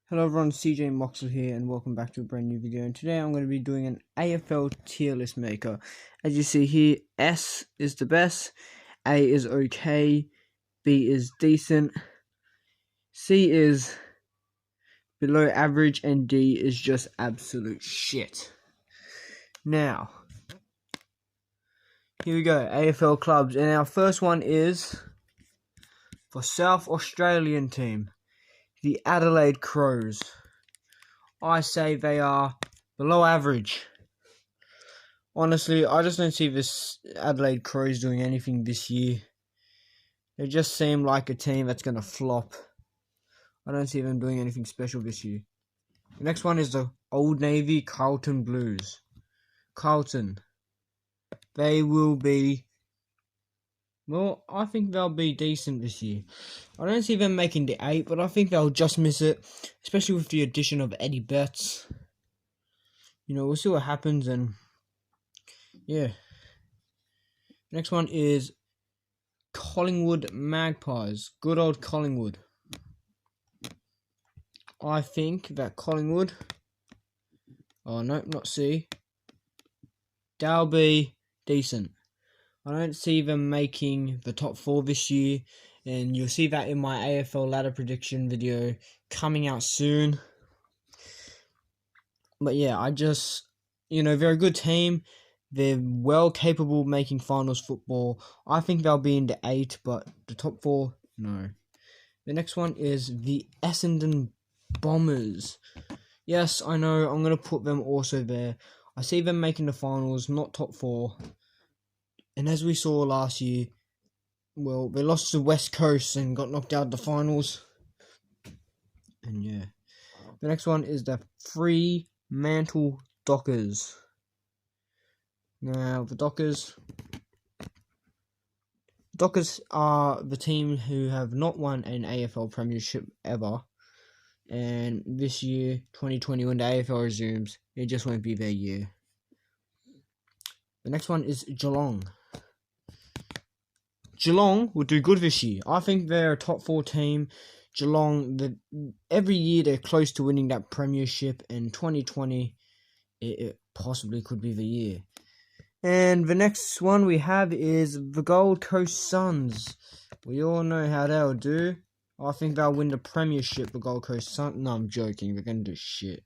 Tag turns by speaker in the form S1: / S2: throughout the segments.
S1: Hello everyone, CJ Moxel here and welcome back to a brand new video, and today I'm going to be doing an AFL tier list maker. As you see here, S is the best, A is okay, B is decent, C is below average, and D is just absolute shit. Now, here we go, AFL clubs, and our first one is for South Australian team, the Adelaide Crows. I say they are below average. Honestly, I just don't see this Adelaide Crows doing anything this year. They just seem like a team that's going to flop. I don't see them doing anything special this year. The next one is the Old Navy Carlton Blues. Carlton. They will be... Well, I think they'll be decent this year. I don't see them making the 8, but I think they'll just miss it. Especially with the addition of Eddie Betts. You know, we'll see what happens, and... yeah. Next one is Collingwood Magpies. Good old Collingwood. I think that Collingwood... oh, no, not C. They'll be decent. I don't see them making the top 4 this year, and you'll see that in my AFL ladder prediction video coming out soon. But yeah, I just, they're a good team. They're well capable of making finals football. I think they'll be in the 8, but the top 4, no. The next one is the Essendon Bombers. Yes, I know, I'm going to put them also there. I see them making the finals, not top 4. And as we saw last year, well, they lost to West Coast and got knocked out of the finals. And yeah. The next one is the Fremantle Dockers. Now, the Dockers are the team who have not won an AFL Premiership ever. And this year, 2020, when the AFL resumes, it just won't be their year. The next one is Geelong. Geelong will do good this year. I think they're a top 4 team. Geelong, every year they're close to winning that premiership. In 2020, it possibly could be the year. And the next one we have is the Gold Coast Suns. We all know how they'll do. I think they'll win the premiership, the Gold Coast Suns. No, I'm joking. They're going to do shit.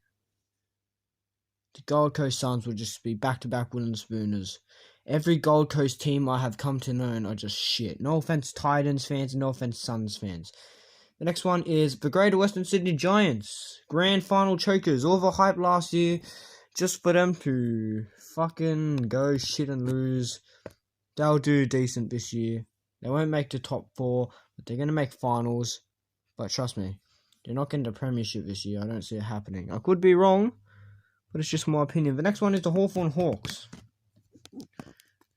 S1: The Gold Coast Suns will just be back-to-back winning spooners. Every Gold Coast team I have come to know are just shit. No offense Titans fans, no offense Suns fans. The next one is the Greater Western Sydney Giants. Grand final chokers. All the hype last year just for them to fucking go shit and lose. They'll do decent this year. They won't make the top 4, but they're going to make finals. But trust me, they're not getting the premiership this year. I don't see it happening. I could be wrong, but it's just my opinion. The next one is the Hawthorn Hawks.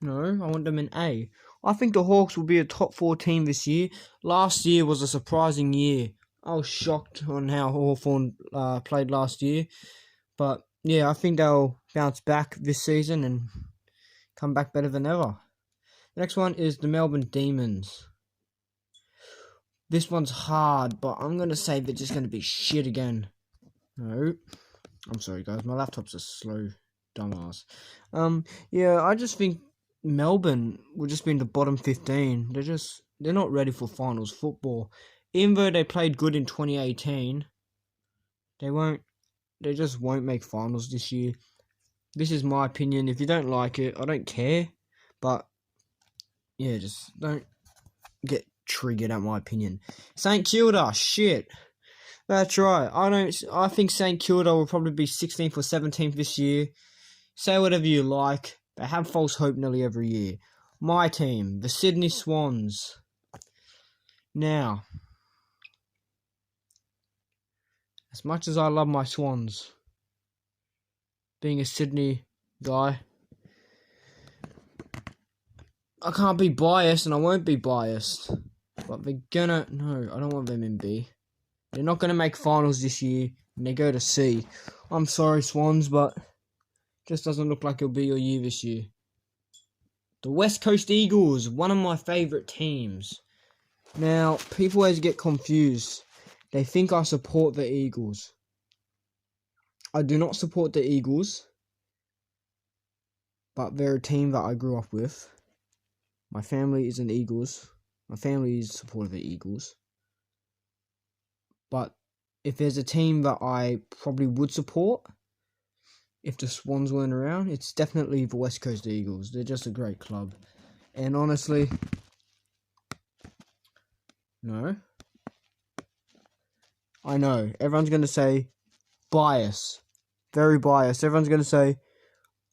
S1: No, I want them in A. I think the Hawks will be a top 4 team this year. Last year was a surprising year. I was shocked on how Hawthorn played last year. But yeah, I think they'll bounce back this season and come back better than ever. The next one is the Melbourne Demons. This one's hard, but I'm going to say they're just going to be shit again. No. I'm sorry, guys. My laptop's a slow dumbass. Yeah, I just think Melbourne will just be in the bottom 15. They're not ready for finals football. Even though they played good in 2018, they just won't make finals this year. This is my opinion. If you don't like it, I don't care. But yeah, just don't get triggered at my opinion. St Kilda, shit. That's right. I think St Kilda will probably be 16th or 17th this year. Say whatever you like. They have false hope nearly every year. My team, the Sydney Swans. Now, as much as I love my Swans, being a Sydney guy, I can't be biased and I won't be biased. But they're gonna... no, I don't want them in B. They're not going to make finals this year, and they go to C. I'm sorry, Swans, but just doesn't look like it'll be your year this year. The West Coast Eagles, one of my favourite teams. Now, people always get confused. They think I support the Eagles. I do not support the Eagles, but they're a team that I grew up with. My family is an Eagles. My family is supportive of the Eagles. But if there's a team that I probably would support, if the Swans weren't around, it's definitely the West Coast Eagles. They're just a great club. And honestly, no. I know, everyone's going to say, bias. Very biased. Everyone's going to say,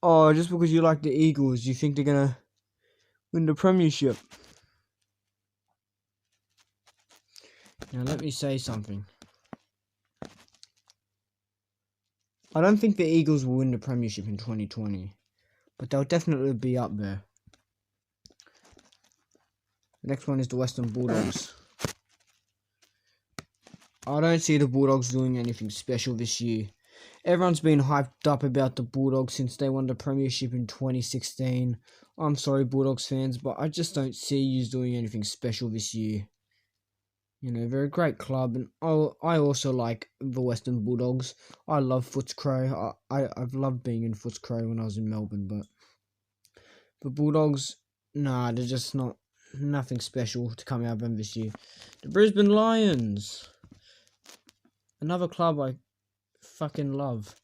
S1: oh, just because you like the Eagles, you think they're going to win the premiership. Now, let me say something. I don't think the Eagles will win the premiership in 2020, but they'll definitely be up there. The next one is the Western Bulldogs. I don't see the Bulldogs doing anything special this year. Everyone's been hyped up about the Bulldogs since they won the premiership in 2016. I'm sorry, Bulldogs fans, but I just don't see you doing anything special this year. You know, they're a great club, and I also like the Western Bulldogs. I love Footscray. I've loved being in Footscray when I was in Melbourne, but the Bulldogs, nah, they're just nothing special to come out of them this year. The Brisbane Lions, another club I fucking love.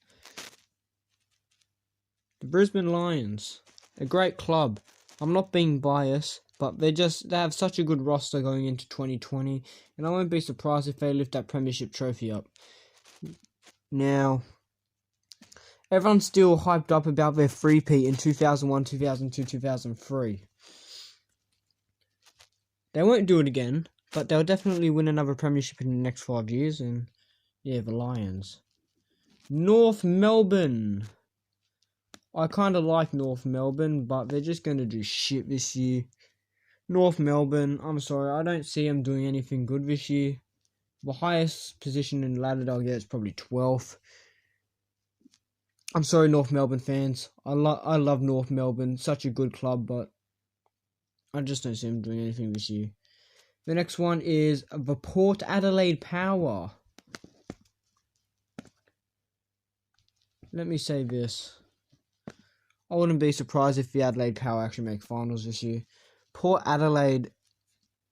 S1: The Brisbane Lions, a great club. I'm not being biased, but they have such a good roster going into 2020, and I won't be surprised if they lift that premiership trophy up. Now, everyone's still hyped up about their three-peat in 2001, 2002, 2003. They won't do it again, but they'll definitely win another premiership in the next 5 years, and yeah, the Lions. North Melbourne. I kind of like North Melbourne, but they're just going to do shit this year. North Melbourne, I'm sorry, I don't see them doing anything good this year. The highest position in the ladder they'll get is probably 12th. I'm sorry, North Melbourne fans. I love North Melbourne, such a good club, but I just don't see them doing anything this year. The next one is the Port Adelaide Power. Let me say this. I wouldn't be surprised if the Adelaide Power actually make finals this year. Port Adelaide,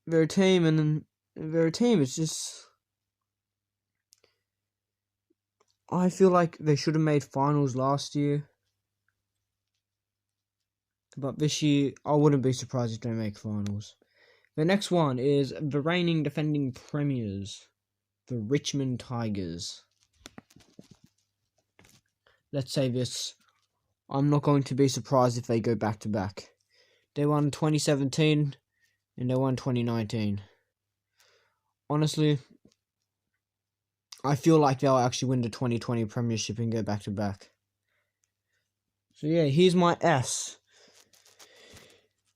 S1: they're a team, and it's just... I feel like they should have made finals last year. But this year, I wouldn't be surprised if they make finals. The next one is the reigning defending premiers, the Richmond Tigers. Let's say this. I'm not going to be surprised if they go back to back. They won 2017 and they won 2019. Honestly, I feel like they'll actually win the 2020 premiership and go back to back. So yeah, here's my S.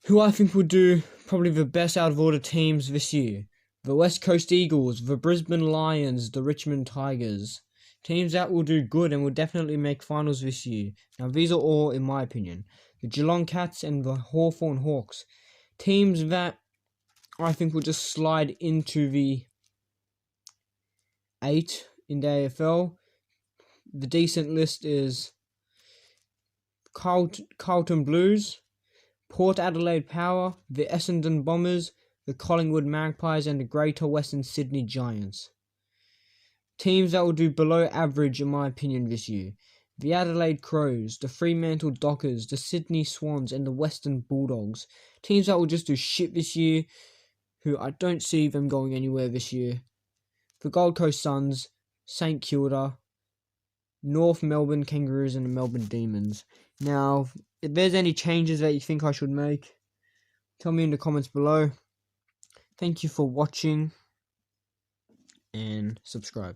S1: Who I think will do probably the best out of all the teams this year. The West Coast Eagles, the Brisbane Lions, the Richmond Tigers. Teams that will do good and will definitely make finals this year. Now, these are all, in my opinion, the Geelong Cats and the Hawthorn Hawks. Teams that I think will just slide into the 8 in the AFL. The decent list is Carlton Blues, Port Adelaide Power, the Essendon Bombers, the Collingwood Magpies, and the Greater Western Sydney Giants. Teams that will do below average, in my opinion, this year. The Adelaide Crows, the Fremantle Dockers, the Sydney Swans, and the Western Bulldogs. Teams that will just do shit this year, who I don't see them going anywhere this year. The Gold Coast Suns, St Kilda, North Melbourne Kangaroos, and the Melbourne Demons. Now, if there's any changes that you think I should make, tell me in the comments below. Thank you for watching, and subscribe.